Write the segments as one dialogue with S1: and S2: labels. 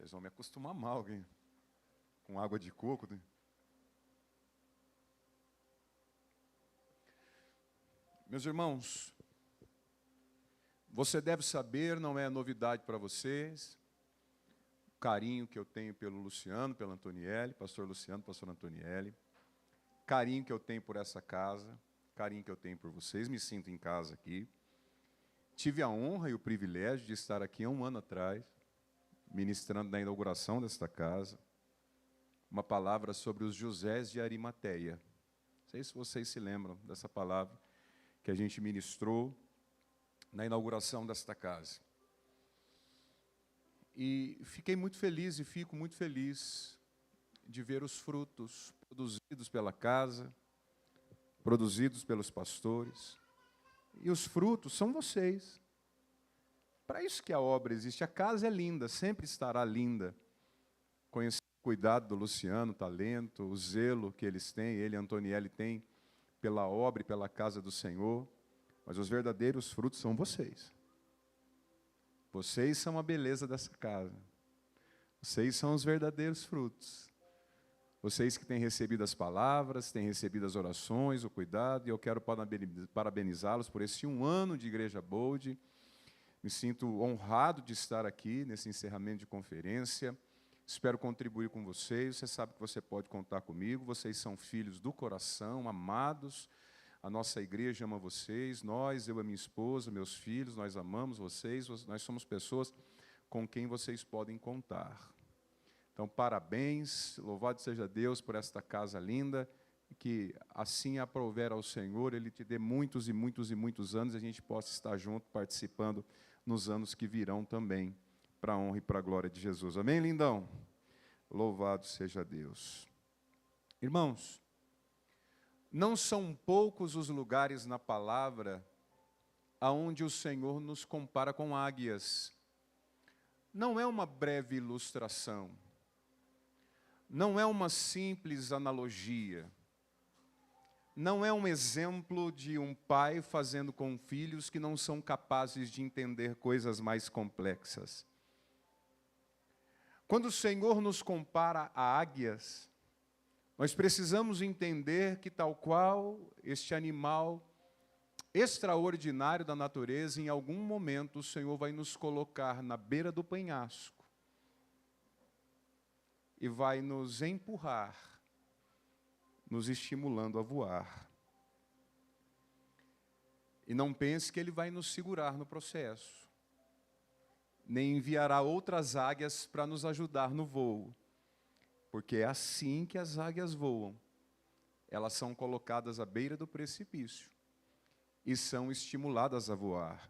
S1: Vocês vão me acostumar mal, hein? Com água de coco. Né? Meus irmãos, você deve saber, não é novidade para vocês, o carinho que eu tenho pelo Luciano, pela Antonielli, pastor Luciano, pastor Antonielli, carinho que eu tenho por essa casa, carinho que eu tenho por vocês, me sinto em casa aqui. Tive a honra e o privilégio de estar aqui há um ano atrás, ministrando na inauguração desta casa, uma palavra sobre os Josés de Arimateia. Não sei se vocês se lembram dessa palavra que a gente ministrou na inauguração desta casa. E fiquei muito feliz e fico muito feliz de ver os frutos produzidos pela casa, produzidos pelos pastores. E os frutos são vocês. Para isso que a obra existe. A casa é linda, sempre estará linda. Conhecer o cuidado do Luciano, o talento, o zelo que eles têm, ele e a Antonielli têm, pela obra e pela casa do Senhor. Mas os verdadeiros frutos são vocês. Vocês são a beleza dessa casa. Vocês são os verdadeiros frutos. Vocês que têm recebido as palavras, têm recebido as orações, o cuidado, e eu quero parabenizá-los por esse 1 ano de Igreja Bold. Me sinto honrado de estar aqui nesse encerramento de conferência. Espero contribuir com vocês. Você sabe que você pode contar comigo. Vocês são filhos do coração, amados. A nossa igreja ama vocês. Nós, eu e minha esposa, meus filhos, nós amamos vocês. Nós somos pessoas com quem vocês podem contar. Então, parabéns. Louvado seja Deus por esta casa linda. Que assim aprouver ao Senhor, Ele te dê muitos e muitos e muitos anos, e a gente possa estar junto, participando nos anos que virão também, para a honra e para a glória de Jesus. Amém, lindão? Louvado seja Deus. Irmãos, não são poucos os lugares na palavra aonde o Senhor nos compara com águias. Não é uma breve ilustração, não é uma simples analogia, não é um exemplo de um pai fazendo com filhos que não são capazes de entender coisas mais complexas. Quando o Senhor nos compara a águias, nós precisamos entender que, tal qual este animal extraordinário da natureza, em algum momento o Senhor vai nos colocar na beira do penhasco e vai nos empurrar, nos estimulando a voar. E não pense que Ele vai nos segurar no processo, nem enviará outras águias para nos ajudar no voo, porque é assim que as águias voam. Elas são colocadas à beira do precipício e são estimuladas a voar.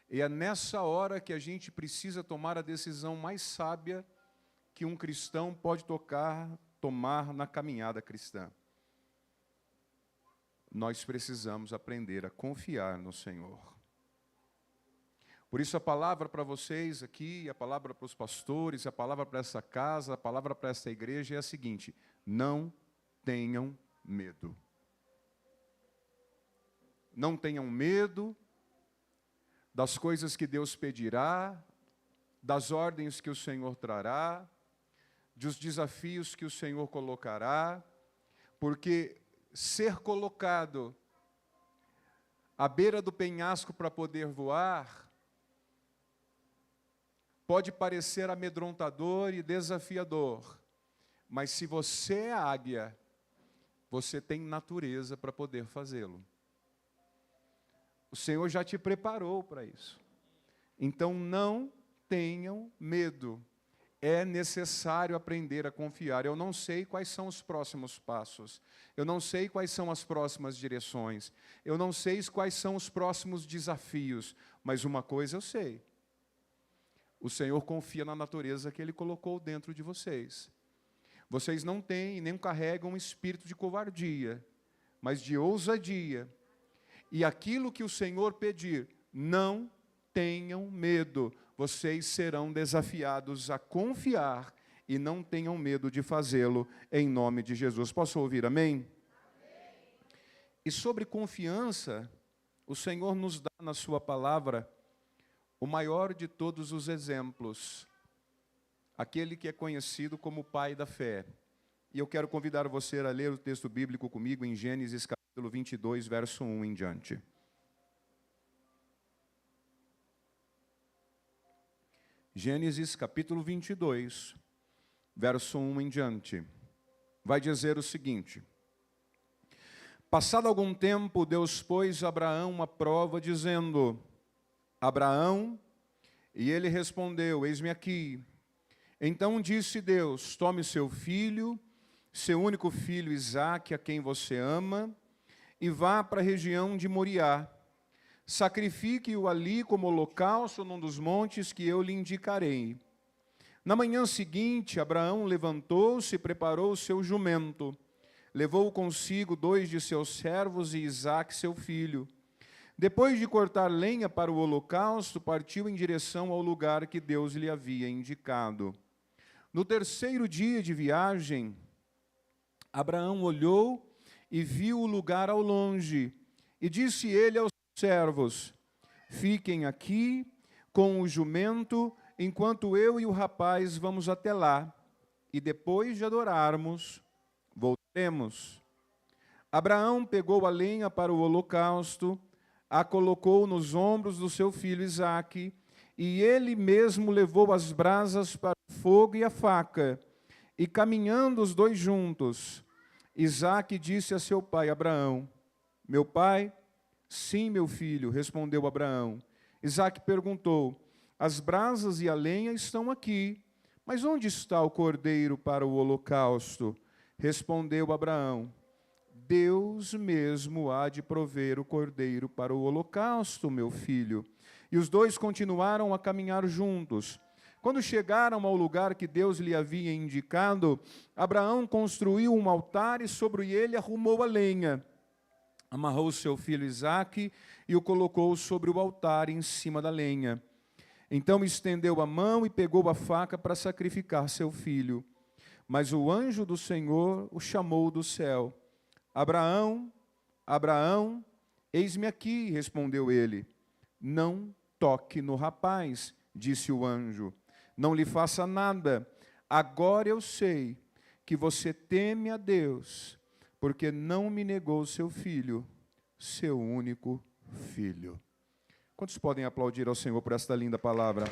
S1: E é nessa hora que a gente precisa tomar a decisão mais sábia que um cristão pode tomar na caminhada cristã. Nós precisamos aprender a confiar no Senhor. Por isso a palavra para vocês aqui, a palavra para os pastores, a palavra para essa casa, a palavra para essa igreja é a seguinte: não tenham medo. Não tenham medo das coisas que Deus pedirá, das ordens que o Senhor trará, dos desafios que o Senhor colocará, porque ser colocado à beira do penhasco para poder voar pode parecer amedrontador e desafiador, mas se você é águia, você tem natureza para poder fazê-lo. O Senhor já te preparou para isso. Então não tenham medo. É necessário aprender a confiar. Eu não sei quais são os próximos passos. Eu não sei quais são as próximas direções. Eu não sei quais são os próximos desafios. Mas uma coisa eu sei. O Senhor confia na natureza que Ele colocou dentro de vocês. Vocês não têm, nem carregam um espírito de covardia, mas de ousadia. E aquilo que o Senhor pedir, não tenham medo. Vocês serão desafiados a confiar e não tenham medo de fazê-lo em nome de Jesus. Posso ouvir amém? Amém. E sobre confiança, o Senhor nos dá na sua palavra o maior de todos os exemplos. aquele que é conhecido como o pai da fé. E eu quero convidar você a ler o texto bíblico comigo em Gênesis capítulo 22, verso 1 em diante. Gênesis capítulo 22, verso 1 em diante. Vai dizer o seguinte: passado algum tempo, Deus pôs a Abraão uma prova, dizendo: Abraão, e ele respondeu: eis-me aqui. Então disse Deus: tome seu filho, seu único filho Isaque, a quem você ama, e vá para a região de Moriá. Sacrifique-o ali como holocausto num dos montes que eu lhe indicarei. Na manhã seguinte, Abraão levantou-se e preparou o seu jumento. Levou consigo 2 de seus servos e Isaque, seu filho. Depois de cortar lenha para o holocausto, partiu em direção ao lugar que Deus lhe havia indicado. No terceiro dia de viagem, Abraão olhou e viu o lugar ao longe. E disse ele aos servos: fiquem aqui com o jumento, enquanto eu e o rapaz vamos até lá, e depois de adorarmos, voltaremos. Abraão pegou a lenha para o holocausto, a colocou nos ombros do seu filho Isaque, e ele mesmo levou as brasas para o fogo e a faca. E caminhando os dois juntos, Isaque disse a seu pai Abraão: meu pai? Sim, meu filho, respondeu Abraão. Isaque perguntou: as brasas e a lenha estão aqui, mas onde está o cordeiro para o holocausto? Respondeu Abraão: Deus mesmo há de prover o cordeiro para o holocausto, meu filho. E os dois continuaram a caminhar juntos. Quando chegaram ao lugar que Deus lhe havia indicado, Abraão construiu um altar e sobre ele arrumou a lenha. Amarrou seu filho Isaque e o colocou sobre o altar em cima da lenha. Então estendeu a mão e pegou a faca para sacrificar seu filho. Mas o anjo do Senhor o chamou do céu. Abraão, Abraão, eis-me aqui, respondeu ele. Não toque no rapaz, disse o anjo. Não lhe faça nada. Agora eu sei que você teme a Deus, porque não me negou seu filho, seu único filho. Quantos podem aplaudir ao Senhor por esta linda palavra?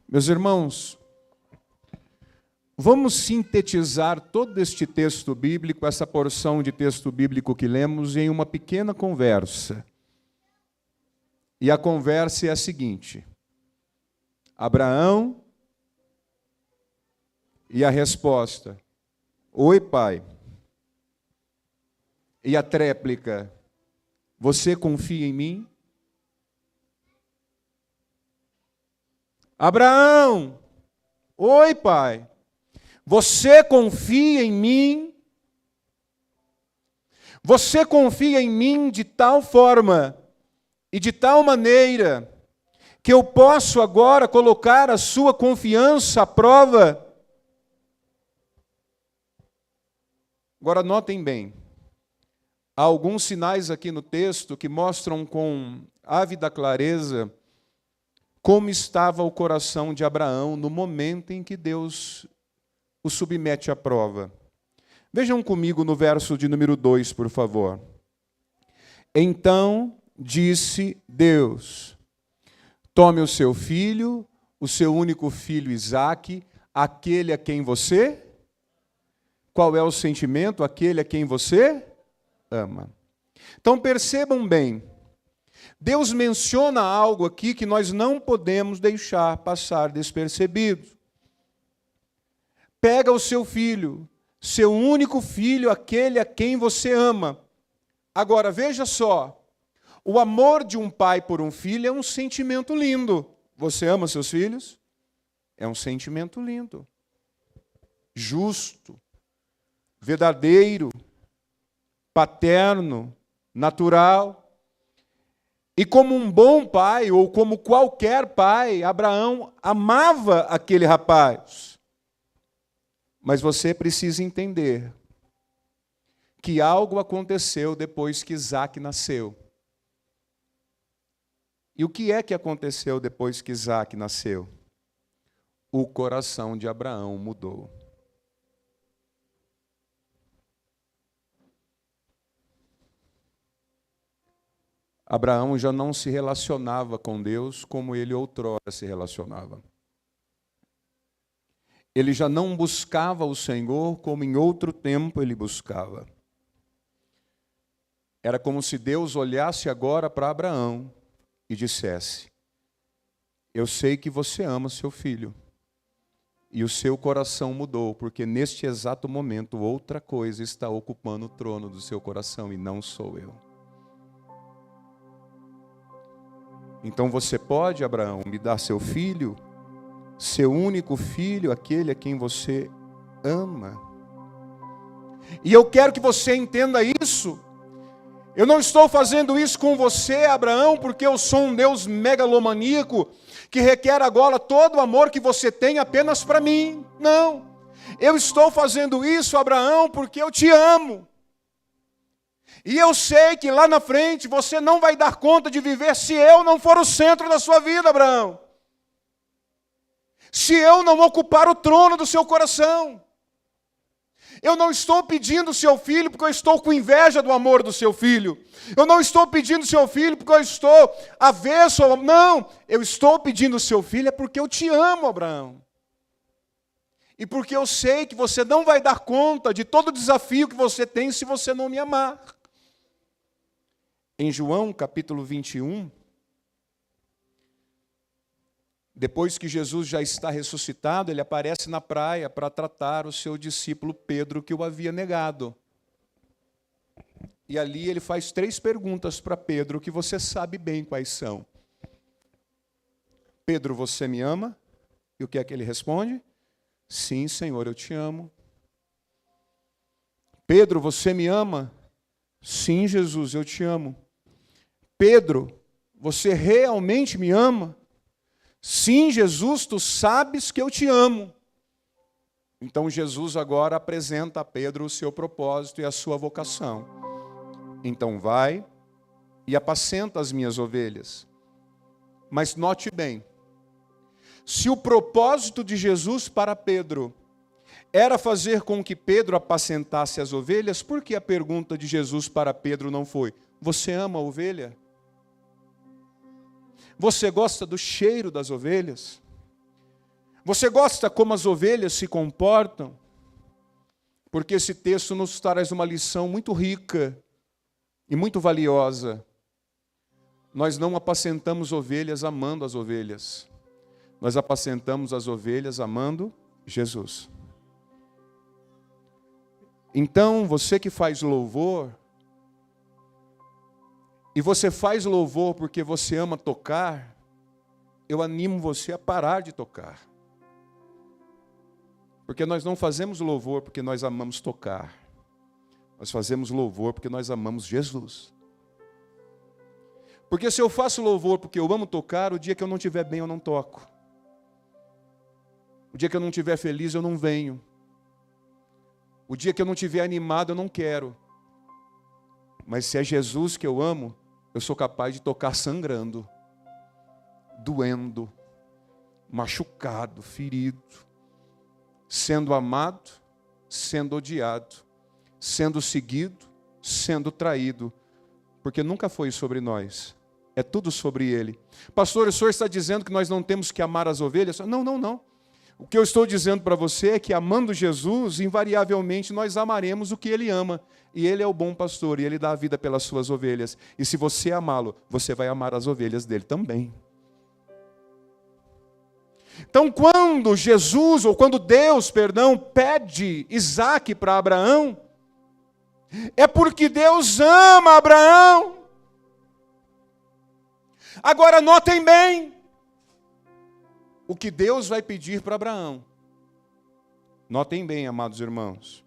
S1: Meus irmãos, vamos sintetizar todo este texto bíblico, essa porção de texto bíblico que lemos, em uma pequena conversa. E a conversa é a seguinte: Abraão, e a resposta: oi, pai. E a tréplica: você confia em mim? Abraão, oi, pai. Você confia em mim? Você confia em mim de tal forma e de tal maneira que eu posso agora colocar a sua confiança à prova? Agora notem bem, há alguns sinais aqui no texto que mostram com ávida clareza como estava o coração de Abraão no momento em que Deus o submete à prova. Vejam comigo no verso de número 2, por favor. Então disse Deus: tome o seu filho, o seu único filho Isaque, aquele a quem você... Qual é o sentimento? Aquele a quem você ama. Então percebam bem, Deus menciona algo aqui que nós não podemos deixar passar despercebido. Pega o seu filho, seu único filho, aquele a quem você ama. Agora, veja só, o amor de um pai por um filho é um sentimento lindo. Você ama seus filhos? É um sentimento lindo, justo, verdadeiro, paterno, natural. E como um bom pai, ou como qualquer pai, Abraão amava aquele rapaz. Mas você precisa entender que algo aconteceu depois que Isaque nasceu. E o que é que aconteceu depois que Isaac nasceu? O coração de Abraão mudou. Abraão já não se relacionava com Deus como ele outrora se relacionava. Ele já não buscava o Senhor como em outro tempo ele buscava. Era como se Deus olhasse agora para Abraão e dissesse: eu sei que você ama seu filho. E o seu coração mudou, porque neste exato momento outra coisa está ocupando o trono do seu coração e não sou eu. Então você pode, Abraão, me dar seu filho, seu único filho, aquele a quem você ama. E eu quero que você entenda isso. Eu não estou fazendo isso com você, Abraão, porque eu sou um Deus megalomaníaco, que requer agora todo o amor que você tem apenas para mim. Não. Eu estou fazendo isso, Abraão, porque eu te amo. E eu sei que lá na frente você não vai dar conta de viver se eu não for o centro da sua vida, Abraão. Se eu não ocupar o trono do seu coração. Eu não estou pedindo seu filho porque eu estou com inveja do amor do seu filho. Eu não estou pedindo seu filho porque eu estou avesso ao... Não, eu estou pedindo seu filho é porque eu te amo, Abraão. E porque eu sei que você não vai dar conta de todo o desafio que você tem se você não me amar. Em João, capítulo 21, depois que Jesus já está ressuscitado, ele aparece na praia para tratar o seu discípulo Pedro, que o havia negado. E ali ele faz 3 perguntas para Pedro, que você sabe bem quais são. Pedro, você me ama? E o que é que ele responde? Sim, Senhor, eu te amo. Pedro, você me ama? Sim, Jesus, eu te amo. Pedro, você realmente me ama? Sim, Jesus, tu sabes que eu te amo. Então Jesus agora apresenta a Pedro o seu propósito e a sua vocação. Então vai e apacenta as minhas ovelhas. Mas note bem, se o propósito de Jesus para Pedro era fazer com que Pedro apacentasse as ovelhas, por que a pergunta de Jesus para Pedro não foi: você ama a ovelha? Você gosta do cheiro das ovelhas? Você gosta como as ovelhas se comportam? Porque esse texto nos traz uma lição muito rica e muito valiosa. Nós não apacentamos ovelhas amando as ovelhas. Nós apacentamos as ovelhas amando Jesus. Então, você que faz louvor, e você faz louvor porque você ama tocar, eu animo você a parar de tocar. Porque nós não fazemos louvor porque nós amamos tocar. Nós fazemos louvor porque nós amamos Jesus. Porque se eu faço louvor porque eu amo tocar, o dia que eu não estiver bem eu não toco. O dia que eu não estiver feliz eu não venho. O dia que eu não estiver animado eu não quero. Mas se é Jesus que eu amo, eu sou capaz de tocar sangrando, doendo, machucado, ferido, sendo amado, sendo odiado, sendo seguido, sendo traído, porque nunca foi sobre nós, é tudo sobre Ele. Pastor, o senhor está dizendo que nós não temos que amar as ovelhas? Não, não, não. O que eu estou dizendo para você é que amando Jesus, invariavelmente nós amaremos o que Ele ama. E Ele é o bom pastor, e Ele dá a vida pelas suas ovelhas. E se você amá-lo, você vai amar as ovelhas dele também. Então, quando Jesus, ou quando Deus, pede Isaac para Abraão, é porque Deus ama Abraão. Agora, notem bem o que Deus vai pedir para Abraão. Notem bem, amados irmãos.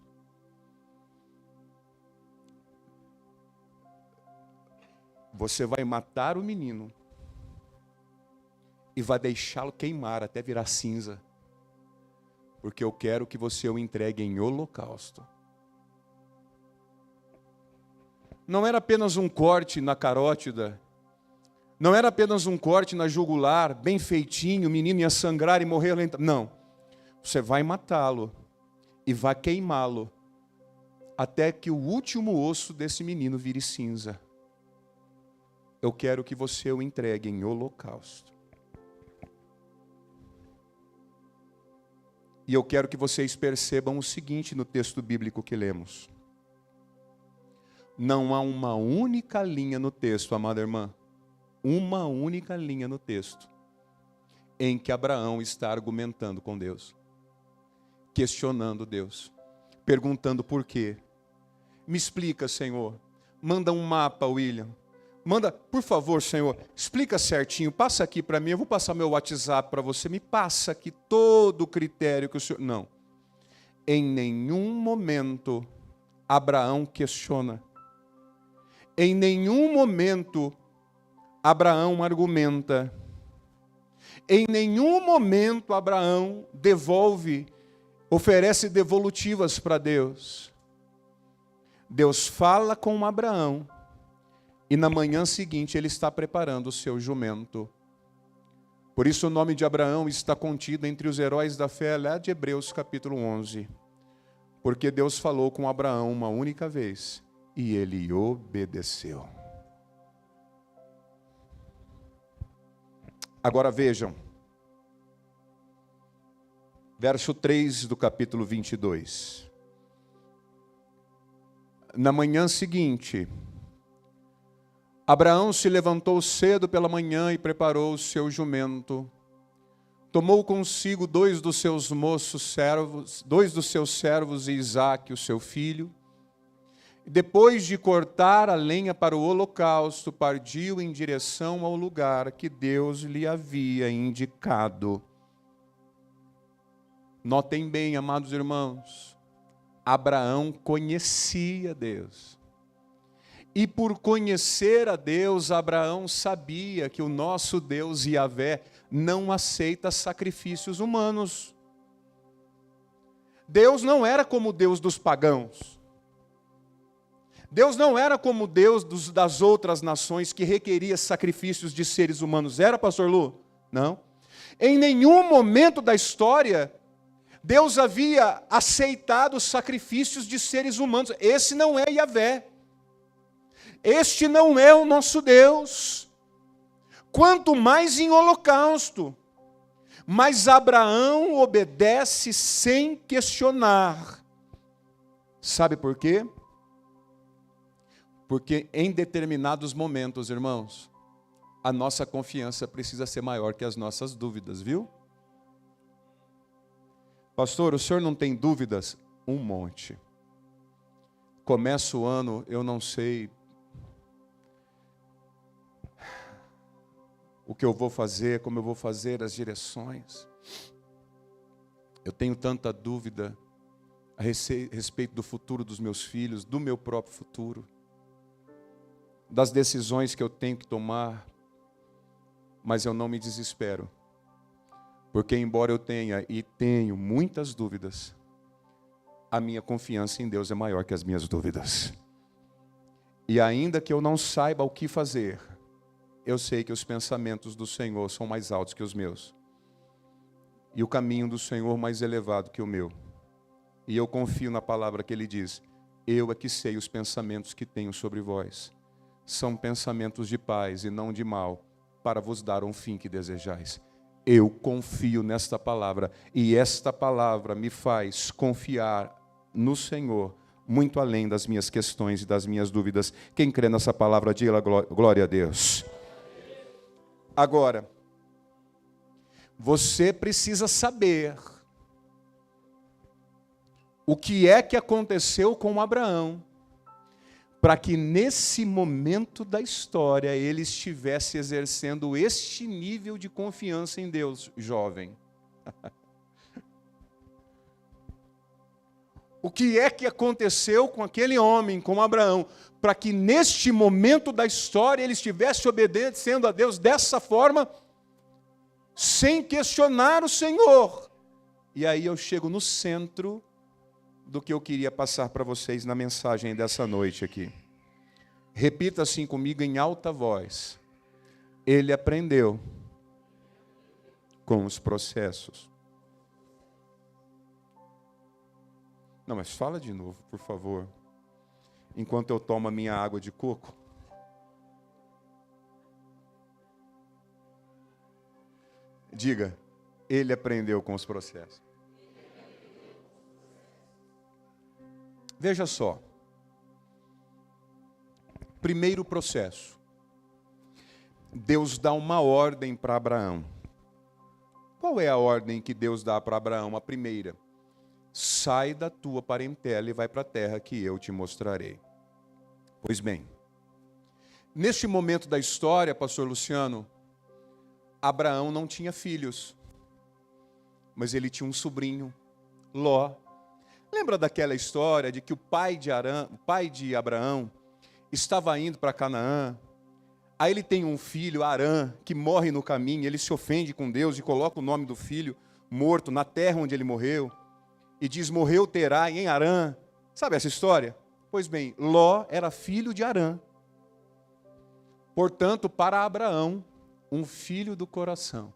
S1: Você vai matar o menino e vai deixá-lo queimar até virar cinza, porque eu quero que você o entregue em holocausto. Não era apenas um corte na carótida, Não era apenas um corte na jugular, bem feitinho, o menino ia sangrar e morrer lentamente. Não. Você vai matá-lo e vai queimá-lo até que o último osso desse menino vire cinza. Eu quero que você o entregue em holocausto. E eu quero que vocês percebam o seguinte no texto bíblico que lemos. Não há uma única linha no texto, amada irmã, uma única linha no texto, em que Abraão está argumentando com Deus, questionando Deus, perguntando por quê. Me explica, Senhor. Manda um mapa, William. Manda, por favor, Senhor, explica certinho, passa aqui para mim, eu vou passar meu WhatsApp para você, me passa aqui todo o critério que o Senhor... Não. Em nenhum momento Abraão questiona. Em nenhum momento Abraão argumenta. Em nenhum momento Abraão oferece devolutivas para Deus. Deus fala com Abraão e na manhã seguinte ele está preparando o seu jumento. Por isso o nome de Abraão está contido entre os heróis da fé lá de Hebreus capítulo 11. Porque Deus falou com Abraão uma única vez e ele obedeceu. Agora vejam, verso 3 do capítulo 22. Na manhã seguinte, Abraão se levantou cedo pela manhã e preparou o seu jumento. Tomou consigo dois dos seus servos e Isaque, o seu filho. Depois de cortar a lenha para o holocausto, partiu em direção ao lugar que Deus lhe havia indicado. Notem bem, amados irmãos, Abraão conhecia Deus. E por conhecer a Deus, Abraão sabia que o nosso Deus Yahvé não aceita sacrifícios humanos. Deus não era como o Deus dos pagãos. Deus não era como o Deus das outras nações que requeria sacrifícios de seres humanos. Era, pastor Lu? Não. Em nenhum momento da história, Deus havia aceitado sacrifícios de seres humanos. Esse não é Yahvé. Este não é o nosso Deus. Quanto mais em holocausto. Mas Abraão obedece sem questionar. Sabe por quê? Porque em determinados momentos, irmãos, a nossa confiança precisa ser maior que as nossas dúvidas, viu? Pastor, o senhor não tem dúvidas? Um monte. Começa o ano, eu não sei o que eu vou fazer, como eu vou fazer, as direções. Eu tenho tanta dúvida a respeito do futuro dos meus filhos, do meu próprio futuro, das decisões que eu tenho que tomar, mas eu não me desespero, porque embora eu tenha e tenho muitas dúvidas, a minha confiança em Deus é maior que as minhas dúvidas. E ainda que eu não saiba o que fazer, eu sei que os pensamentos do Senhor são mais altos que os meus, e o caminho do Senhor mais elevado que o meu. E eu confio na palavra que Ele diz: eu é que sei os pensamentos que tenho sobre vós. São pensamentos de paz e não de mal, para vos dar um fim que desejais. Eu confio nesta palavra, e esta palavra me faz confiar no Senhor, muito além das minhas questões e das minhas dúvidas. Quem crê nessa palavra, diga glória a Deus. Agora, você precisa saber o que é que aconteceu com Abraão, para que nesse momento da história ele estivesse exercendo este nível de confiança em Deus, jovem. O que é que aconteceu com aquele homem, com Abraão, para que neste momento da história ele estivesse obedecendo a Deus dessa forma, sem questionar o Senhor? E aí eu chego no centro do que eu queria passar para vocês na mensagem dessa noite aqui. Repita assim comigo em alta voz: Ele aprendeu com os processos. Não, mas fala de novo, por favor. Enquanto eu tomo a minha água de coco. Diga, ele aprendeu com os processos. Veja só. Primeiro processo. Deus dá uma ordem para Abraão. Qual é a ordem que Deus dá para Abraão? A primeira. Sai da tua parentela e vai para a terra que eu te mostrarei. Pois bem, neste momento da história, pastor Luciano, Abraão não tinha filhos, mas ele tinha um sobrinho, Ló. Lembra daquela história de que o pai de Abraão estava indo para Canaã? Aí ele tem um filho, Arã, que morre no caminho, ele se ofende com Deus e coloca o nome do filho morto na terra onde ele morreu, e diz, morreu Terai em Arã. Sabe essa história? Pois bem, Ló era filho de Arã. Portanto, para Abraão, um filho do coração.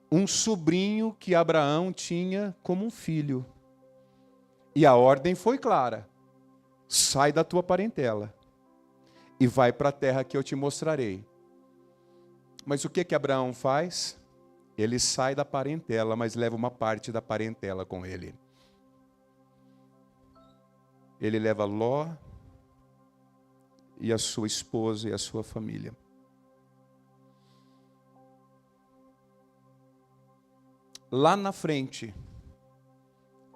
S1: Um sobrinho que Abraão tinha como um filho. E a ordem foi clara. Sai da tua parentela e vai para a terra que eu te mostrarei. Mas o que Abraão faz? Ele sai da parentela, mas leva uma parte da parentela com ele. Ele leva Ló e a sua esposa e a sua família. Lá na frente,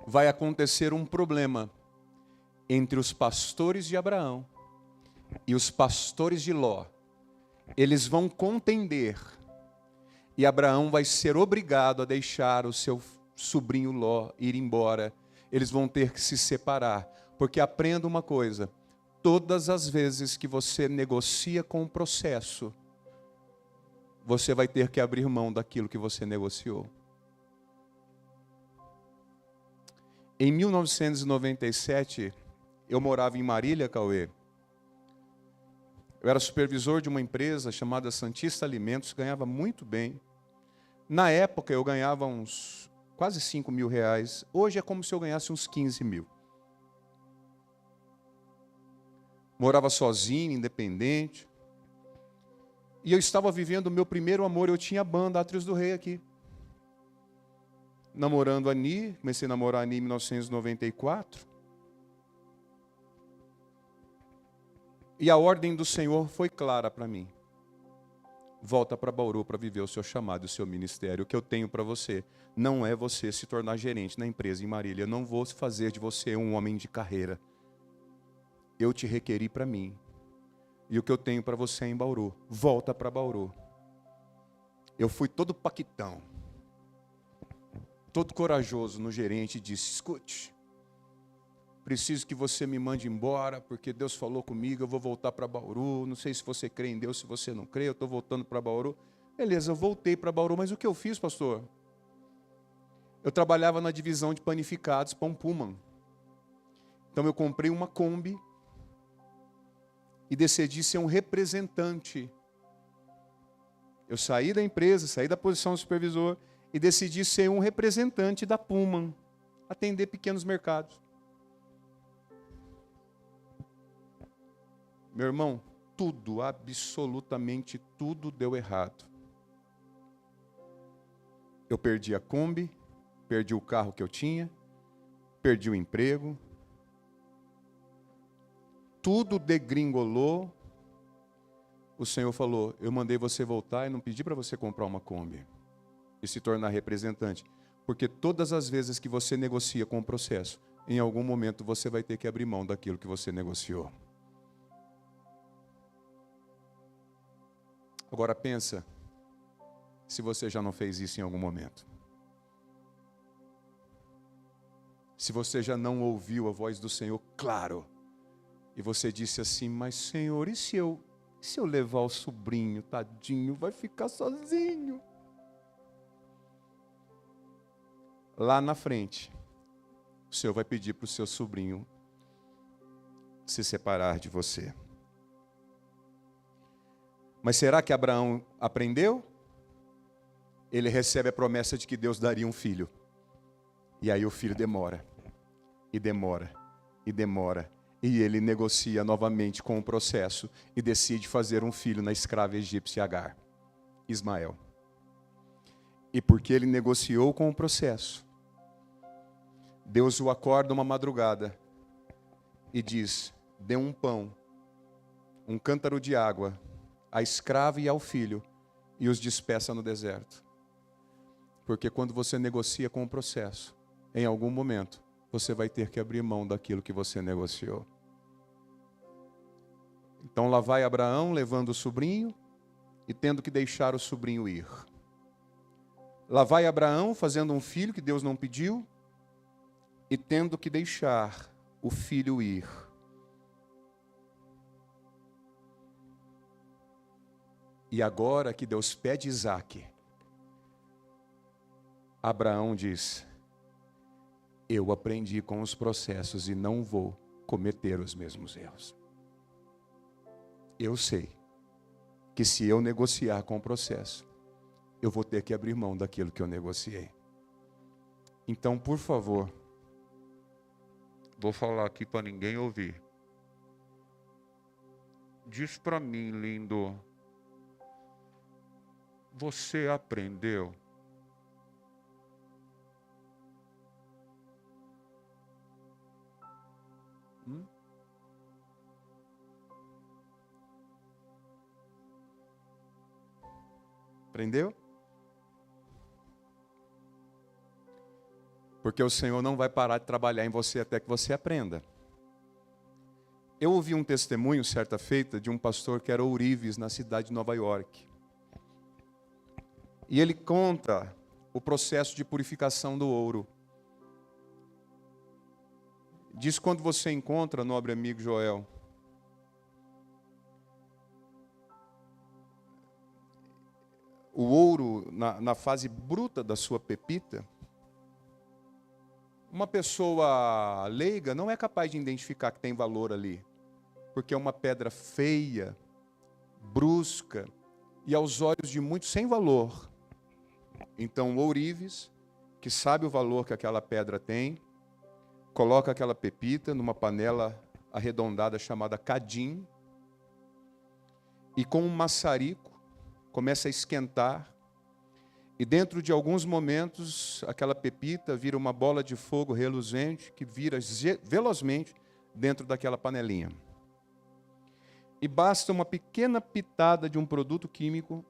S1: vai acontecer um problema entre os pastores de Abraão e os pastores de Ló. Eles vão contender. E Abraão vai ser obrigado a deixar o seu sobrinho Ló ir embora. Eles vão ter que se separar. Porque aprenda uma coisa, todas as vezes que você negocia com o processo, você vai ter que abrir mão daquilo que você negociou. Em 1997, eu morava em Marília, Cauê. Eu era supervisor de uma empresa chamada Santista Alimentos, ganhava muito bem. Na época eu ganhava uns quase 5 mil reais. Hoje é como se eu ganhasse uns 15 mil. Morava sozinho, independente. E eu estava vivendo o meu primeiro amor. Eu tinha a banda Átrios do Rei aqui. Namorando a Ani, comecei a namorar a Ani em 1994. E a ordem do Senhor foi clara para mim. Volta para Bauru para viver o seu chamado, o seu ministério. O que eu tenho para você não é você se tornar gerente na empresa em Marília. Eu não vou fazer de você um homem de carreira. Eu te requeri para mim. E o que eu tenho para você é em Bauru. Volta para Bauru. Eu fui todo paquitão, todo corajoso no gerente e disse, escute, preciso que você me mande embora, porque Deus falou comigo, eu vou voltar para Bauru, não sei se você crê em Deus, se você não crê, eu estou voltando para Bauru. Beleza, eu voltei para Bauru, mas o que eu fiz, pastor? Eu trabalhava na divisão de panificados, Pão Pullman. Então eu comprei uma Kombi e decidi ser um representante. Eu saí da empresa, saí da posição de supervisor e decidi ser um representante da Pullman, atender pequenos mercados. Meu irmão, tudo, absolutamente tudo deu errado. Eu perdi a Kombi, perdi o carro que eu tinha, perdi o emprego. Tudo degringolou. O Senhor falou, eu mandei você voltar e não pedi para você comprar uma Kombi e se tornar representante. Porque todas as vezes que você negocia com o processo, em algum momento você vai ter que abrir mão daquilo que você negociou. Agora pensa, se você já não fez isso em algum momento. Se você já não ouviu a voz do Senhor, claro, e você disse assim, mas Senhor, e se eu levar o sobrinho, tadinho, vai ficar sozinho? Lá na frente, o Senhor vai pedir para o seu sobrinho se separar de você. Mas será que Abraão aprendeu? Ele recebe a promessa de que Deus daria um filho. E aí o filho demora, e demora, e demora. E ele negocia novamente com o processo e decide fazer um filho na escrava egípcia Agar, Ismael. E porque ele negociou com o processo, Deus o acorda uma madrugada e diz: dê um pão, um cântaro de água, à escrava e ao filho, e os despeça no deserto. Porque quando você negocia com o processo, em algum momento, você vai ter que abrir mão daquilo que você negociou. Então lá vai Abraão levando o sobrinho e tendo que deixar o sobrinho ir. Lá vai Abraão fazendo um filho que Deus não pediu e tendo que deixar o filho ir. E agora que Deus pede Isaque, Abraão diz: eu aprendi com os processos e não vou cometer os mesmos erros. Eu sei que se eu negociar com o processo, eu vou ter que abrir mão daquilo que eu negociei. Então, por favor, vou falar aqui para ninguém ouvir. Diz para mim, lindo, você aprendeu? Aprendeu? Porque o Senhor não vai parar de trabalhar em você até que você aprenda. Eu ouvi um testemunho, certa feita, de um pastor que era ourives na cidade de Nova York. E ele conta o processo de purificação do ouro. Diz: quando você encontra, nobre amigo Joel, o ouro na fase bruta da sua pepita, uma pessoa leiga não é capaz de identificar que tem valor ali, porque é uma pedra feia, brusca e aos olhos de muitos sem valor. Então o ourives, que sabe o valor que aquela pedra tem, coloca aquela pepita numa panela arredondada chamada cadim e com um maçarico começa a esquentar, e dentro de alguns momentos, aquela pepita vira uma bola de fogo reluzente, que vira velozmente dentro daquela panelinha. E basta uma pequena pitada de um produto químico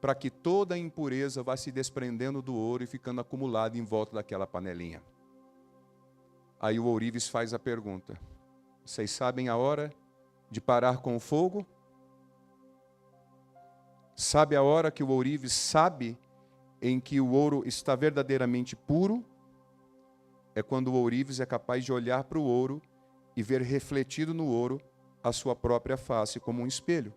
S1: para que toda a impureza vá se desprendendo do ouro e ficando acumulada em volta daquela panelinha. Aí o ourives faz a pergunta: vocês sabem a hora de parar com o fogo? Sabe a hora que o ourives sabe em que o ouro está verdadeiramente puro? É quando o ourives é capaz de olhar para o ouro e ver refletido no ouro a sua própria face como um espelho.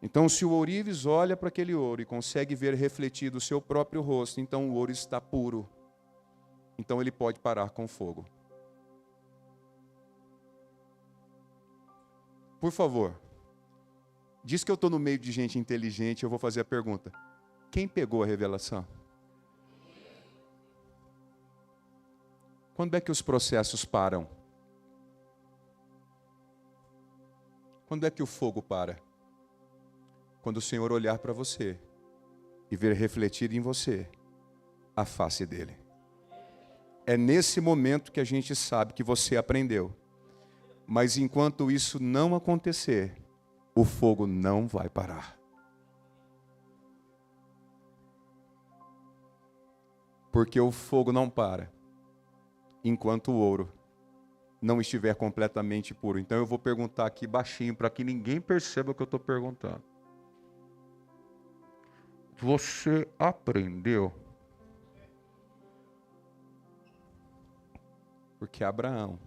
S1: Então, se o ourives olha para aquele ouro e consegue ver refletido o seu próprio rosto, então o ouro está puro. Então ele pode parar com o fogo. Por favor, diz que eu estou no meio de gente inteligente, eu vou fazer a pergunta: quem pegou a revelação? Quando é que os processos param? Quando é que o fogo para? Quando o Senhor olhar para você e ver refletido em você a face dele. É nesse momento que a gente sabe que você aprendeu. Mas enquanto isso não acontecer, o fogo não vai parar. Porque o fogo não para enquanto o ouro não estiver completamente puro. Então eu vou perguntar aqui baixinho para que ninguém perceba o que eu estou perguntando. Você aprendeu? Porque Abraão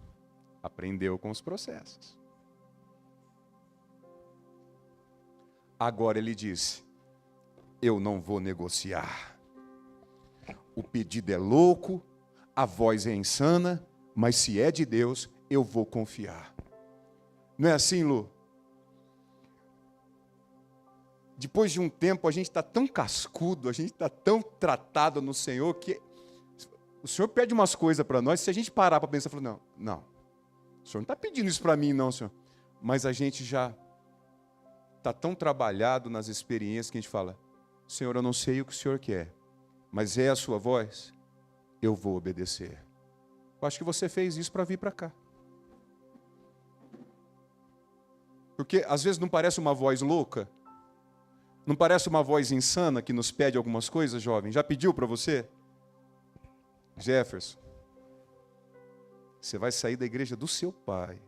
S1: aprendeu com os processos. Agora ele disse: eu não vou negociar. O pedido é louco, a voz é insana, mas se é de Deus, eu vou confiar. Não é assim, Lu? depois de um tempo, a gente está tão cascudo, a gente está tão tratado no Senhor, que o Senhor pede umas coisas para nós, se a gente parar para pensar, falar, não, o Senhor não está pedindo isso para mim, não, Senhor. Mas a gente já está tão trabalhado nas experiências que a gente fala, Senhor, eu não sei o que o Senhor quer, mas é a sua voz, eu vou obedecer. Eu acho que você fez isso para vir para cá. Porque às vezes não parece uma voz louca? Não parece uma voz insana que nos pede algumas coisas, jovem? Já pediu para você? Jefferson, você vai sair da igreja do seu pai,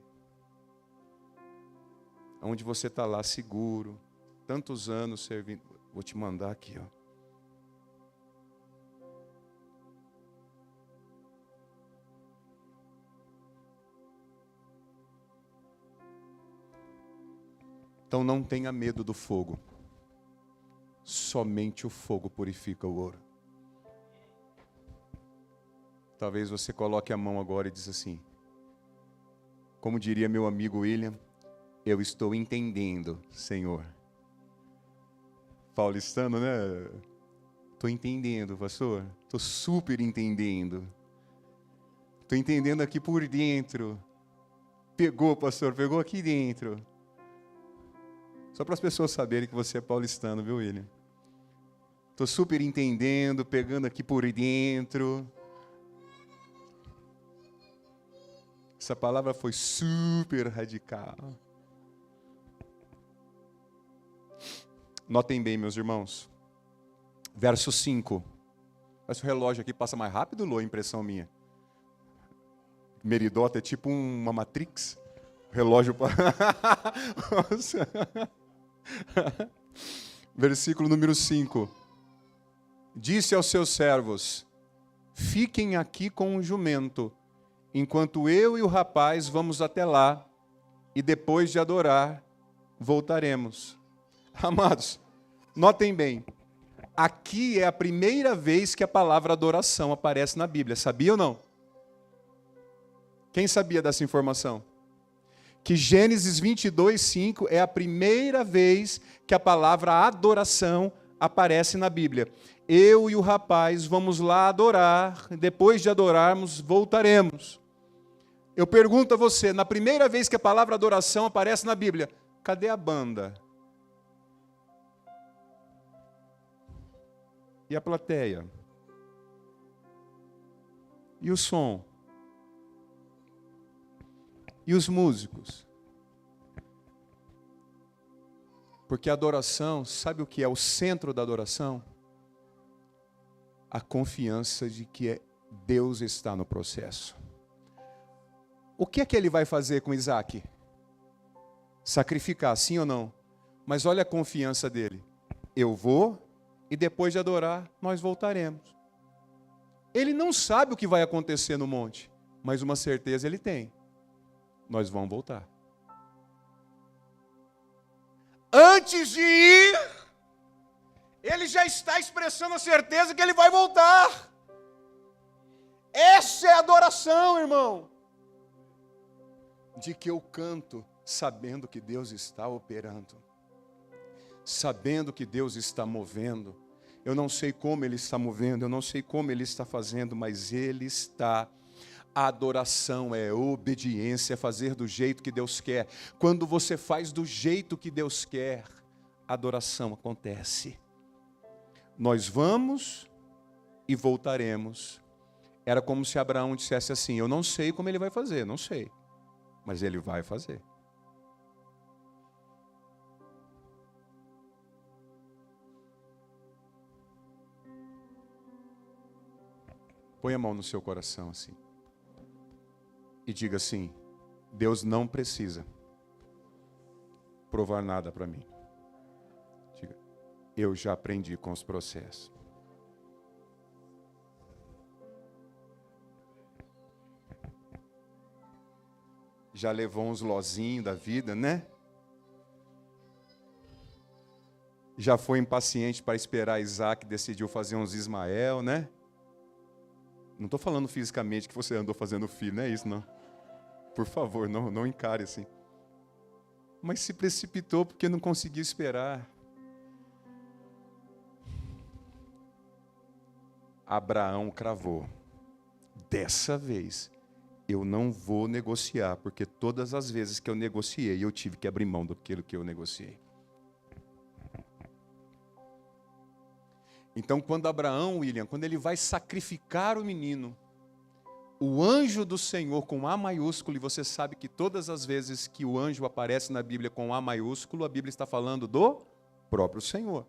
S1: onde você está lá seguro, tantos anos servindo. Vou te mandar aqui, ó. Então não tenha medo do fogo. Somente o fogo purifica o ouro. Talvez você coloque a mão agora e diz assim, como diria meu amigo William, eu estou entendendo, Senhor. Paulistano, né? Estou entendendo, pastor. Estou super entendendo. Estou entendendo aqui por dentro. Pegou, pastor, pegou aqui dentro. Só para as pessoas saberem que você é paulistano, viu, William? Estou super entendendo, pegando aqui por dentro. Essa palavra foi super radical. Notem bem, meus irmãos. Verso 5. Mas o relógio aqui passa mais rápido, Lô, impressão minha. Meridota é tipo uma Matrix. O relógio... Versículo número 5. Disse aos seus servos, fiquem aqui com o jumento, enquanto eu e o rapaz vamos até lá, e depois de adorar, voltaremos. Amados, notem bem, aqui é a primeira vez que a palavra adoração aparece na Bíblia, sabia ou não? Quem sabia dessa informação? Que Gênesis 22, 5 é a primeira vez que a palavra adoração aparece na Bíblia. Eu e o rapaz vamos lá adorar, depois de adorarmos, voltaremos. Eu pergunto a você, na primeira vez que a palavra adoração aparece na Bíblia, cadê a banda? E a plateia? E o som? E os músicos? Porque a adoração, sabe o que é o centro da adoração? A confiança de que Deus está no processo. O que é que ele vai fazer com Isaac? Sacrificar, sim ou não? Mas olha a confiança dele. Eu vou e depois de adorar, nós voltaremos. Ele não sabe o que vai acontecer no monte, mas uma certeza ele tem. Nós vamos voltar. Antes de ir, ele já está expressando a certeza que ele vai voltar. Essa é a adoração, irmão. De que eu canto sabendo que Deus está operando. Sabendo que Deus está movendo. Eu não sei como Ele está movendo, eu não sei como Ele está fazendo, mas Ele está. A adoração é obediência, é fazer do jeito que Deus quer. Quando você faz do jeito que Deus quer, a adoração acontece. Nós vamos e voltaremos. Era como se Abraão dissesse assim, eu não sei como ele vai fazer, não sei, mas ele vai fazer. Põe a mão no seu coração assim. E diga assim, Deus não precisa provar nada para mim. Diga, eu já aprendi com os processos. Já levou uns lozinhos da vida, né? Já foi impaciente para esperar Isaac, decidiu fazer uns Ismael, né? Não estou falando fisicamente que você andou fazendo filho, não é isso, não. Por favor, não encare assim. Mas se precipitou porque não conseguiu esperar. Abraão cravou: dessa vez eu não vou negociar, porque todas as vezes que eu negociei, eu tive que abrir mão daquilo que eu negociei. Então, quando Abraão, William, quando ele vai sacrificar o menino, o anjo do Senhor com A maiúsculo, e você sabe que todas as vezes que o anjo aparece na Bíblia com A maiúsculo, a Bíblia está falando do próprio Senhor.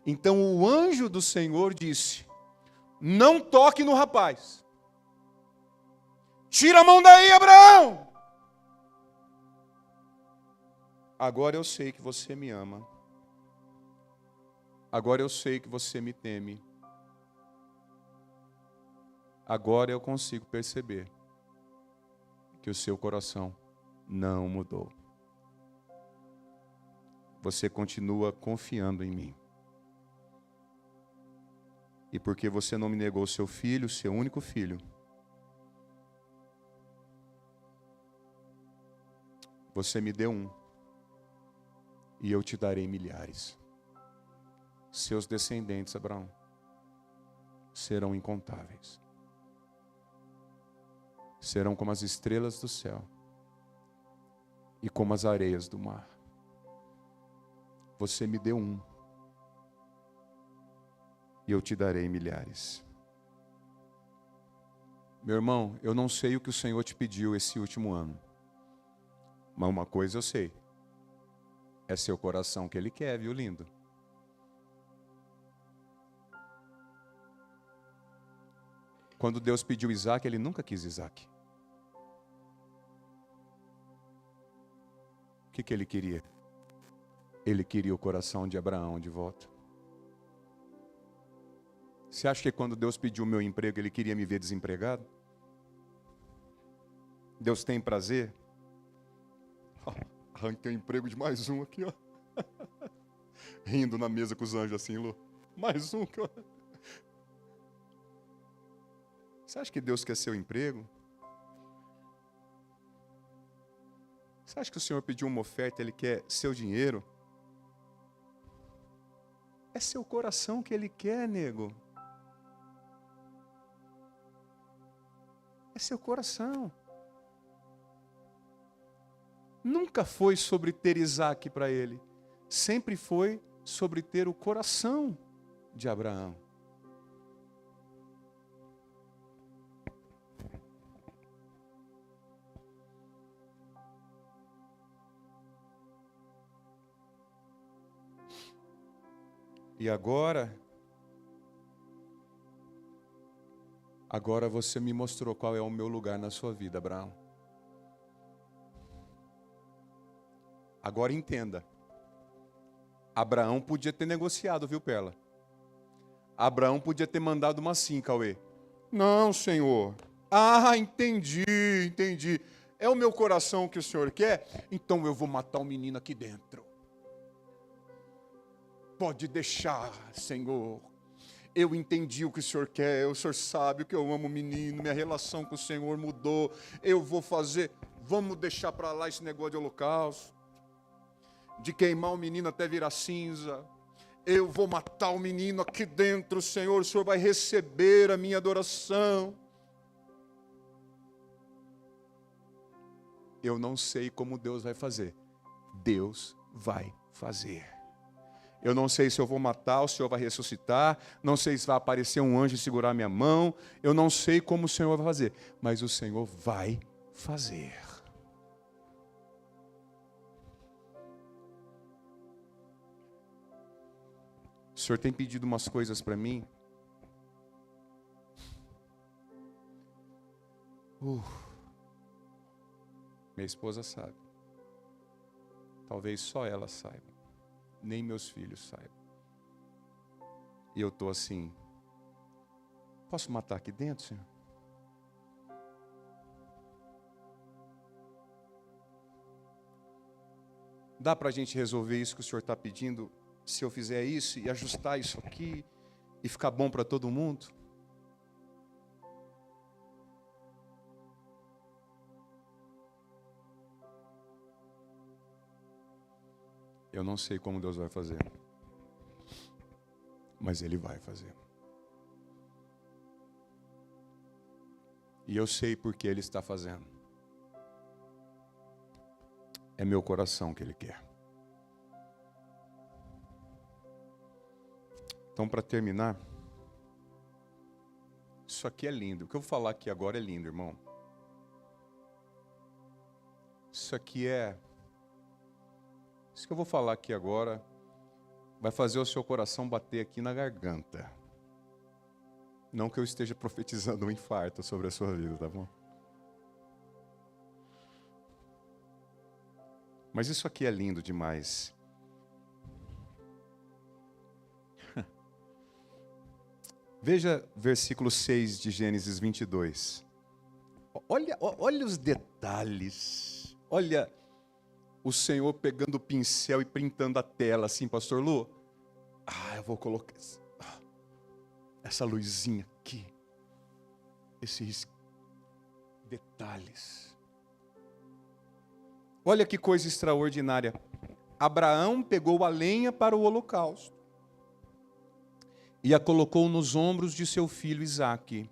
S1: Então o anjo do Senhor disse: não toque no rapaz. Tira a mão daí, Abraão! Agora eu sei que você me ama. Agora eu sei que você me teme. Agora eu consigo perceber que o seu coração não mudou. Você continua confiando em mim. E porque você não me negou seu filho, seu único filho, você me deu um, e eu te darei milhares. Seus descendentes, Abraão, serão incontáveis. Serão como as estrelas do céu e como as areias do mar. Você me deu um, e eu te darei milhares. Meu irmão, eu não sei o que o Senhor te pediu esse último ano, mas uma coisa eu sei: é seu coração que Ele quer, viu, lindo? Quando Deus pediu Isaac, Ele nunca quis Isaac. O que Ele queria? Ele queria o coração de Abraão de volta. Você acha que quando Deus pediu o meu emprego, Ele queria me ver desempregado? Deus tem prazer? Arranquei o emprego de mais um aqui, ó. Rindo na mesa com os anjos assim, Lu. Mais um. Você acha que Deus quer seu emprego? Você acha que o Senhor pediu uma oferta, Ele quer seu dinheiro? É seu coração que Ele quer, nego. É seu coração. Nunca foi sobre ter Isaac para ele. Sempre foi sobre ter o coração de Abraão. E agora você me mostrou qual é o meu lugar na sua vida, Abraão. Agora entenda. Abraão podia ter negociado, viu, Perla? Abraão podia ter mandado uma sim, Cauê. Não, Senhor. Ah, entendi. É o meu coração que o Senhor quer? Então eu vou matar o menino aqui dentro. Pode deixar, Senhor. Eu entendi o que o Senhor quer. O Senhor sabe que eu amo o menino. Minha relação com o Senhor mudou. Eu vou fazer. Vamos deixar para lá esse negócio de holocausto. De queimar o menino até virar cinza. Eu vou matar o menino aqui dentro, Senhor. O Senhor vai receber a minha adoração. Eu não sei como Deus vai fazer. Deus vai fazer. Eu não sei se eu vou matar, o Senhor vai ressuscitar. Não sei se vai aparecer um anjo e segurar minha mão. Eu não sei como o Senhor vai fazer. Mas o Senhor vai fazer. O Senhor tem pedido umas coisas para mim. Minha esposa sabe. Talvez só ela saiba. Nem meus filhos saibam. E eu estou assim: posso matar aqui dentro, Senhor? Dá para a gente resolver isso que o Senhor está pedindo, se eu fizer isso e ajustar isso aqui e ficar bom para todo mundo? Eu não sei como Deus vai fazer, mas Ele vai fazer. E eu sei por que Ele está fazendo. É meu coração que Ele quer. Então, para terminar, isso aqui é lindo. O que eu vou falar aqui agora é lindo, irmão. Isso que eu vou falar aqui agora vai fazer o seu coração bater aqui na garganta. Não que eu esteja profetizando um infarto sobre a sua vida, tá bom? Mas isso aqui é lindo demais. Veja versículo 6 de Gênesis 22. Olha os detalhes. Olha o Senhor pegando o pincel e pintando a tela assim, pastor Lu. Eu vou colocar essa luzinha aqui. Esses detalhes. Olha que coisa extraordinária. Abraão pegou a lenha para o holocausto e a colocou nos ombros de seu filho Isaque.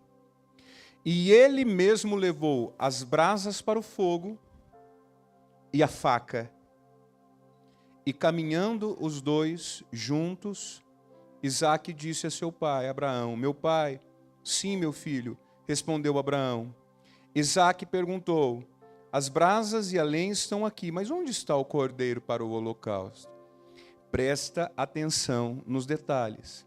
S1: E ele mesmo levou as brasas para o fogo e a faca. E caminhando os dois juntos, Isaque disse a seu pai, Abraão, meu pai? Sim, meu filho, respondeu Abraão. Isaque perguntou, as brasas e a lenha estão aqui, mas onde está o cordeiro para o holocausto? Presta atenção nos detalhes.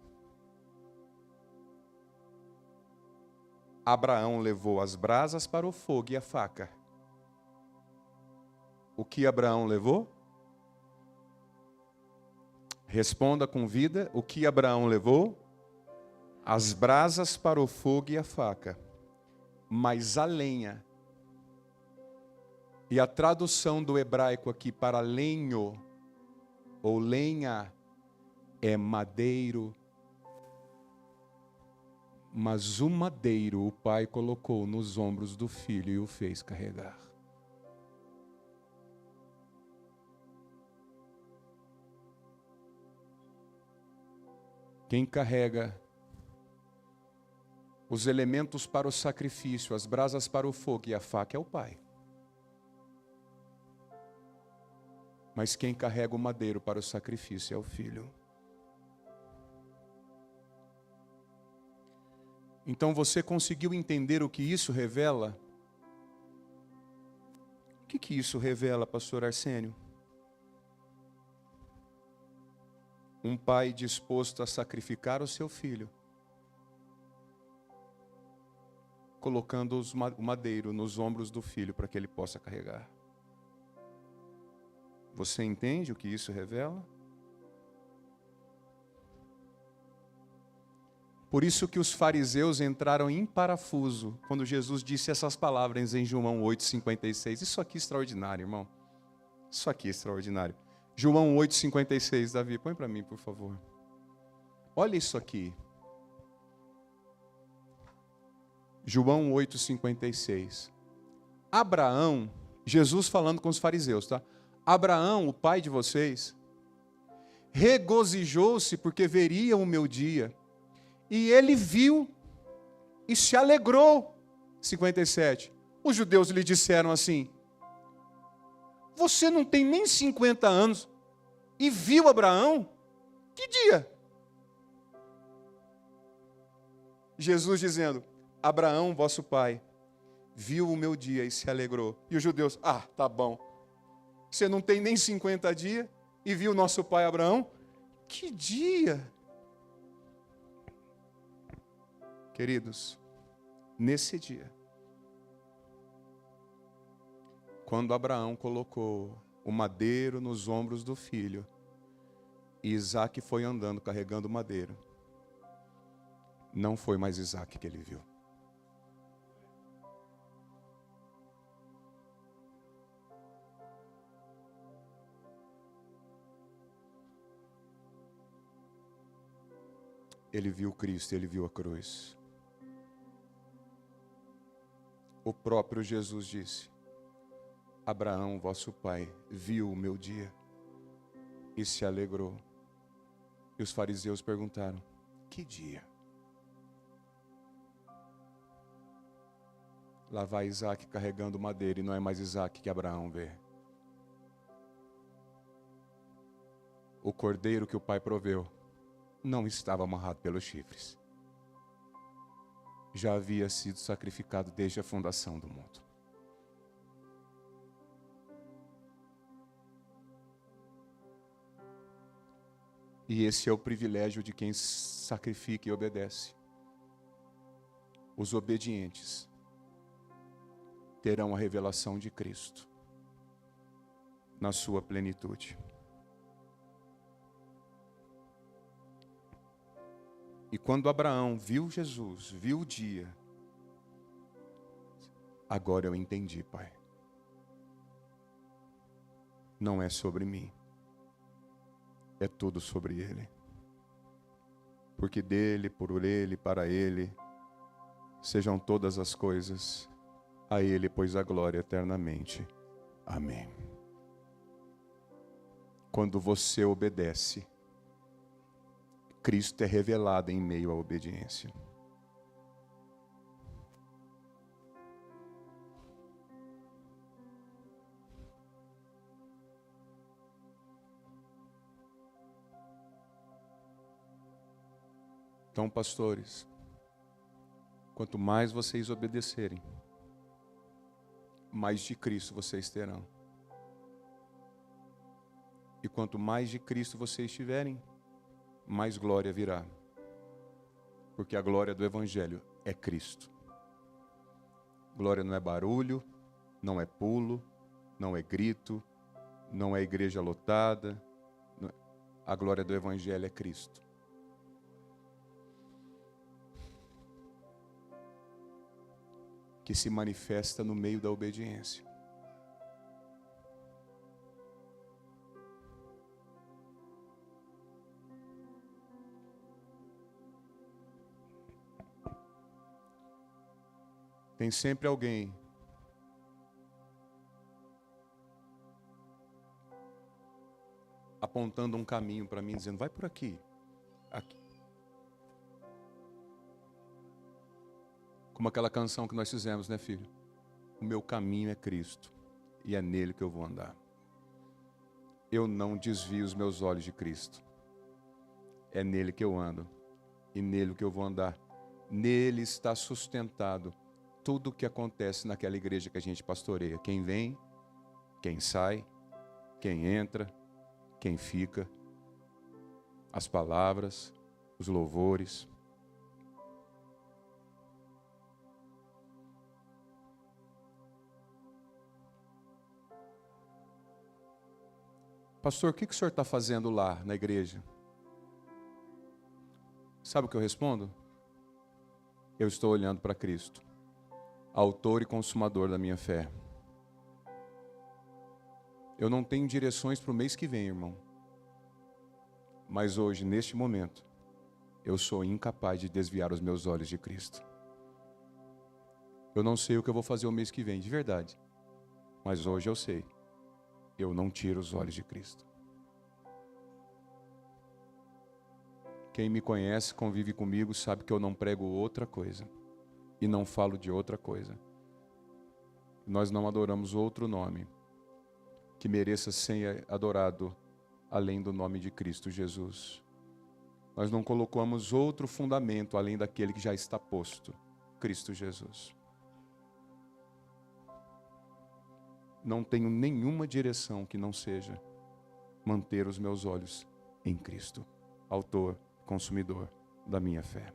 S1: Abraão levou as brasas para o fogo e a faca. O que Abraão levou? Responda com vida. O que Abraão levou? As brasas para o fogo e a faca. Mas a lenha. E a tradução do hebraico aqui para lenho, ou lenha, é madeiro. Mas o madeiro o pai colocou nos ombros do filho e o fez carregar. Quem carrega os elementos para o sacrifício, as brasas para o fogo e a faca é o pai. Mas quem carrega o madeiro para o sacrifício é o filho. Então você conseguiu entender o que isso revela? O que isso revela, pastor Arsênio? Um pai disposto a sacrificar o seu filho, colocando o madeiro nos ombros do filho para que ele possa carregar. Você entende o que isso revela? Por isso que os fariseus entraram em parafuso quando Jesus disse essas palavras em João 8,56. Isso aqui é extraordinário, irmão. Isso aqui é extraordinário. João 8,56, Davi, põe para mim, por favor. Olha isso aqui. João 8,56. Abraão, Jesus falando com os fariseus, tá? Abraão, o pai de vocês, regozijou-se porque veria o meu dia. E ele viu e se alegrou. 57. Os judeus lhe disseram assim, você não tem nem 50 anos e viu Abraão? Que dia? Jesus dizendo, Abraão, vosso pai, viu o meu dia e se alegrou. E os judeus, tá bom. Você não tem nem 50 dias e viu o nosso pai Abraão? Que dia? Queridos, nesse dia, quando Abraão colocou o madeiro nos ombros do filho, e Isaque foi andando carregando o madeiro, não foi mais Isaque que ele viu. Ele viu Cristo, ele viu a cruz. O próprio Jesus disse, Abraão, vosso pai, viu o meu dia e se alegrou. E os fariseus perguntaram, que dia? Lá vai Isaac carregando madeira e não é mais Isaac que Abraão vê. O cordeiro que o pai proveu não estava amarrado pelos chifres. Já havia sido sacrificado desde a fundação do mundo. E esse é o privilégio de quem sacrifica e obedece. Os obedientes terão a revelação de Cristo na sua plenitude. E quando Abraão viu Jesus, viu o dia, agora eu entendi, Pai. Não é sobre mim, é tudo sobre Ele. Porque dele, por Ele, para Ele, sejam todas as coisas, a Ele, pois a glória eternamente. Amém. Quando você obedece, Cristo é revelado em meio à obediência. Então, pastores, quanto mais vocês obedecerem, mais de Cristo vocês terão. E quanto mais de Cristo vocês tiverem, mais glória virá. Porque a glória do Evangelho é Cristo. Glória não é barulho, não é pulo, não é grito, não é igreja lotada. A glória do Evangelho é Cristo. Que se manifesta no meio da obediência. Tem sempre alguém apontando um caminho para mim, dizendo, vai por aqui, aqui. Como aquela canção que nós fizemos, né, filho? O meu caminho é Cristo e é nele que eu vou andar. Eu não desvio os meus olhos de Cristo. É nele que eu ando e nele que eu vou andar. Nele está sustentado tudo o que acontece naquela igreja que a gente pastoreia. Quem vem, quem sai, quem entra, quem fica, as palavras, os louvores. Pastor, o que o senhor está fazendo lá na igreja? Sabe o que eu respondo? Eu estou olhando para Cristo, autor e consumador da minha fé. Eu não tenho direções para o mês que vem, irmão. Mas hoje, neste momento, eu sou incapaz de desviar os meus olhos de Cristo. Eu não sei o que eu vou fazer o mês que vem, de verdade. Mas hoje eu sei. Eu não tiro os olhos de Cristo. Quem me conhece, convive comigo, sabe que eu não prego outra coisa. E não falo de outra coisa. Nós não adoramos outro nome que mereça ser adorado além do nome de Cristo Jesus. Nós não colocamos outro fundamento além daquele que já está posto, Cristo Jesus. Não tenho nenhuma direção que não seja manter os meus olhos em Cristo, autor, consumidor da minha fé.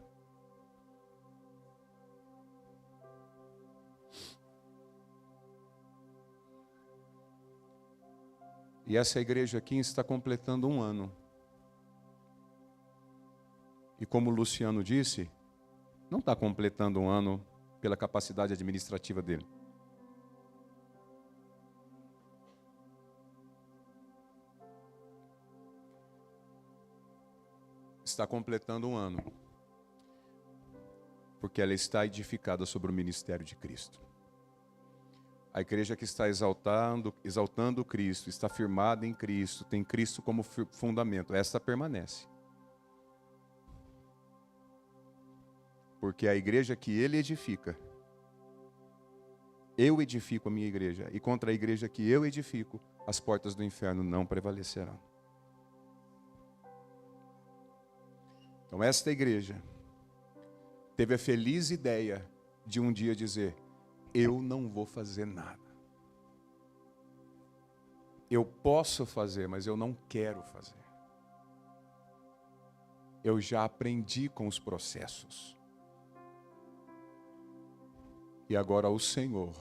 S1: E essa igreja aqui está completando 1 ano. E como o Luciano disse, não está completando 1 ano pela capacidade administrativa dele. Está completando 1 ano, porque ela está edificada sobre o ministério de Cristo. A igreja que está exaltando Cristo, está firmada em Cristo, tem Cristo como fundamento, esta permanece. Porque a igreja que ele edifica Eu edifico a minha igreja, e contra a igreja que eu edifico, as portas do inferno não prevalecerão. Então esta igreja teve a feliz ideia de um dia dizer: eu não vou fazer nada. Eu posso fazer, mas eu não quero fazer. Eu já aprendi com os processos. E agora o Senhor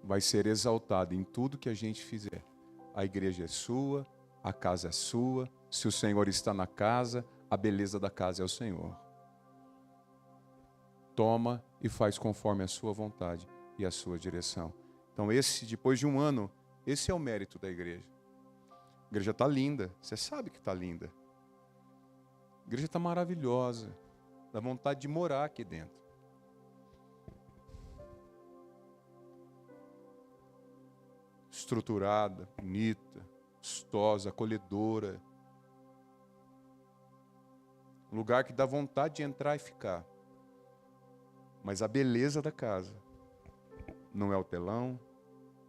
S1: vai ser exaltado em tudo que a gente fizer. A igreja é sua, a casa é sua. Se o Senhor está na casa, a beleza da casa é o Senhor. Toma e faz conforme a sua vontade e a sua direção. Então depois de um ano, esse é o mérito da igreja. A igreja está linda, você sabe que está linda. A igreja está maravilhosa, dá vontade de morar aqui dentro. Estruturada, bonita, gostosa, acolhedora. Um lugar que dá vontade de entrar e ficar. Mas a beleza da casa não é o telão,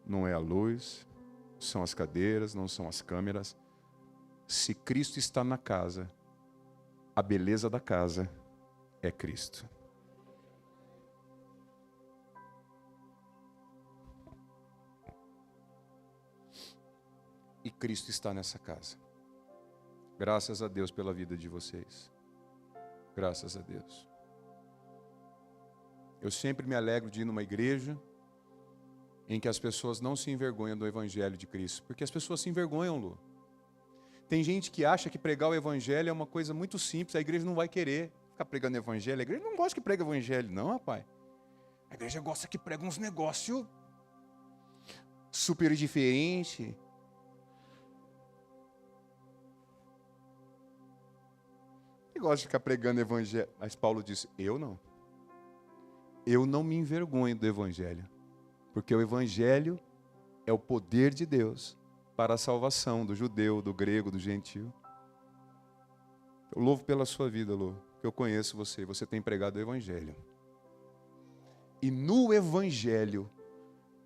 S1: não é a luz, são as cadeiras, não são as câmeras. Se Cristo está na casa, a beleza da casa é Cristo. E Cristo está nessa casa. Graças a Deus pela vida de vocês. Graças a Deus. Eu sempre me alegro de ir numa igreja em que as pessoas não se envergonham do Evangelho de Cristo. Porque as pessoas se envergonham, Lu. Tem gente que acha que pregar o Evangelho é uma coisa muito simples, a igreja não vai querer ficar pregando o Evangelho. A igreja não gosta que prega o Evangelho, não, rapaz. A igreja gosta que prega uns negócios super diferentes. E gosta de ficar pregando o Evangelho. Mas Paulo disse, eu não. Eu não me envergonho do Evangelho. Porque o Evangelho é o poder de Deus para a salvação do judeu, do grego, do gentil. Eu louvo pela sua vida, Lô, que eu conheço você. Você tem pregado o Evangelho. E no Evangelho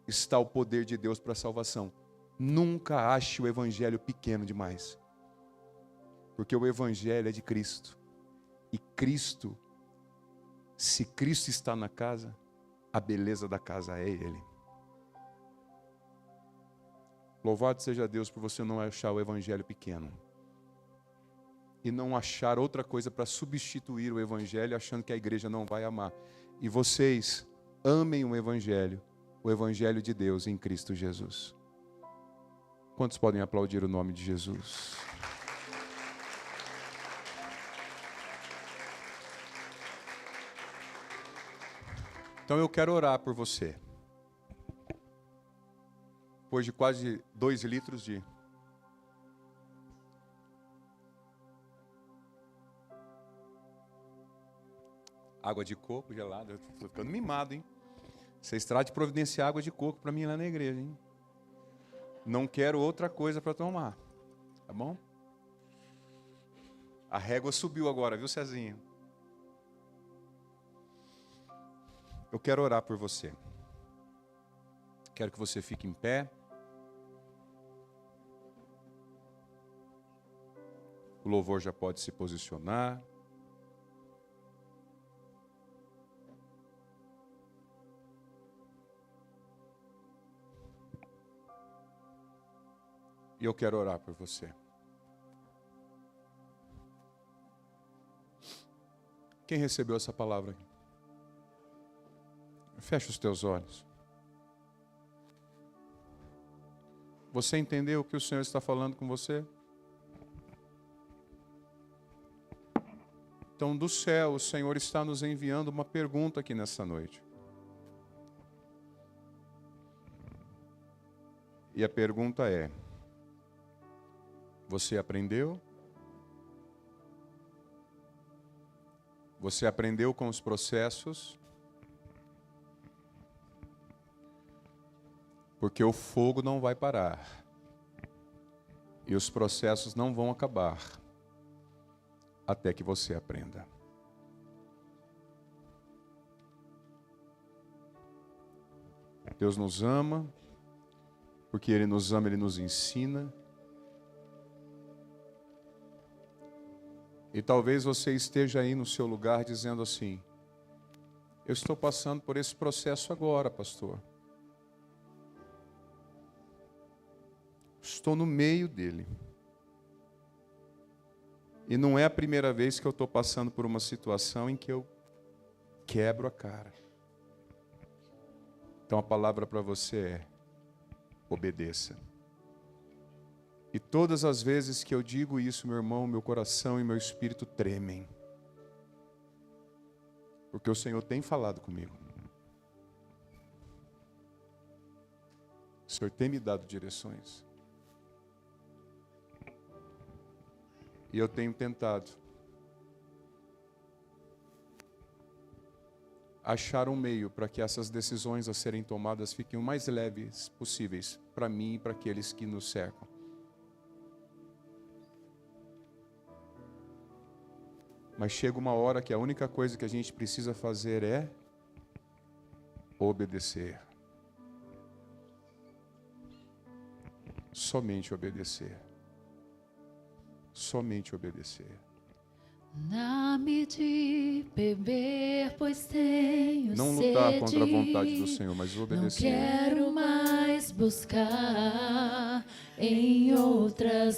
S1: está o poder de Deus para a salvação. Nunca ache o Evangelho pequeno demais. Porque o Evangelho é de Cristo. E Cristo, se Cristo está na casa, a beleza da casa é Ele. Louvado seja Deus por você não achar o Evangelho pequeno. E não achar outra coisa para substituir o Evangelho, achando que a igreja não vai amar. E vocês amem o Evangelho de Deus em Cristo Jesus. Quantos podem aplaudir o nome de Jesus? Então eu quero orar por você. Depois de quase 2 litros de água de coco gelada. Eu estou ficando mimado, hein? Vocês tratam de providenciar água de coco para mim lá na igreja, hein? Não quero outra coisa para tomar. Tá bom? A régua subiu agora, viu, Cezinho? Eu quero orar por você. Quero que você fique em pé. O louvor já pode se posicionar. E eu quero orar por você. Quem recebeu essa palavra aqui? Fecha os teus olhos. Você entendeu o que o Senhor está falando com você? Então, do céu, o Senhor está nos enviando uma pergunta aqui nessa noite. E a pergunta é: você aprendeu? Você aprendeu com os processos? Porque o fogo não vai parar. E os processos não vão acabar até que você aprenda. Deus nos ama, porque Ele nos ama, Ele nos ensina. E talvez você esteja aí no seu lugar dizendo assim: eu estou passando por esse processo agora, pastor. Estou no meio dele. E não é a primeira vez que eu estou passando por uma situação em que eu quebro a cara. Então a palavra para você é: obedeça. E todas as vezes que eu digo isso, meu irmão, meu coração e meu espírito tremem. Porque o Senhor tem falado comigo. O Senhor tem me dado direções. E eu tenho tentado achar um meio para que essas decisões a serem tomadas fiquem o mais leves possíveis para mim e para aqueles que nos cercam. Mas chega uma hora que a única coisa que a gente precisa fazer é obedecer. Somente obedecer. Somente obedecer.
S2: Dá-me de beber, pois tenho
S1: Não lutar
S2: sede.
S1: contra a vontade do Senhor, mas obedecer.
S2: Não quero mais buscar em outras